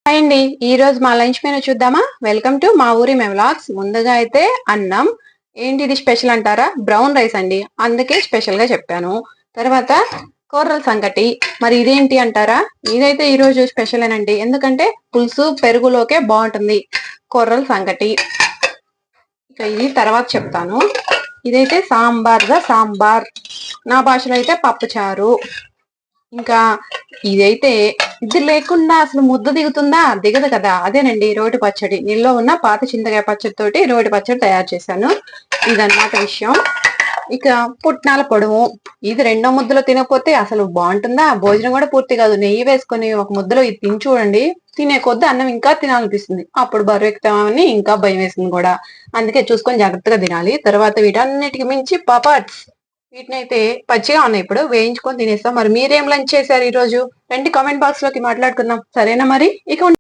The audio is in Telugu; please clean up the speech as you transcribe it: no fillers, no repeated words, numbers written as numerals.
హాయ్ అండి. ఈ రోజు మా లంచ్ మెనూ చూద్దామా? వెల్కమ్ టు మా ఊరి వ్లాగ్స్. ముందుగా అయితే అన్నం. ఏంటి ఇది స్పెషల్ అంటారా? బ్రౌన్ రైస్ అండి, అందుకే స్పెషల్ గా చెప్పాను. తర్వాత కూరల సంగటి. మరి ఇదేంటి అంటారా? ఇదైతే ఈ రోజు స్పెషల్ ఏనండి, ఎందుకంటే పులుసు పెరుగులోకే బాగుంటుంది కూరల సంగటి. ఇక ఇది తర్వాత చెప్తాను. ఇదైతే సాంబార్. నా భాషలో అయితే పప్పుచారు. ఇంకా ఇదైతే ఇది లేకుండా అసలు ముద్ద దిగుతుందా? దిగదు కదా. అదేనండి రోటి పచ్చడి. నీళ్ళలో ఉన్న పాత చింతకాయ పచ్చడి తోటి రోటి పచ్చడి తయారు చేశాను. ఇదన్నమాట విషయం. ఇక పుట్నాల పొడవు. ఇది రెండో ముద్దలో తినకపోతే అసలు బాగుంటుందా? భోజనం కూడా పూర్తి కాదు. నెయ్యి వేసుకొని ఒక ముద్దలో ఇది తిని చూడండి. తినే కొద్ది అన్నం ఇంకా తినాలనిపిస్తుంది. అప్పుడు బరువు ఎక్కుతామని ఇంకా భయం వేసింది కూడా. అందుకే చూసుకొని జాగ్రత్తగా తినాలి. తర్వాత వీటన్నిటికి మించి పాపాట్స్. వీటినైతే పచ్చిగా ఉన్నాయి, ఇప్పుడు వేయించుకొని తినేస్తాం. మరి మీరేం లంచ్ చేశారు ఈ రోజు? రండి కామెంట్ బాక్స్ లోకి మాట్లాడుకుందాం, సరేనా? మరి ఇక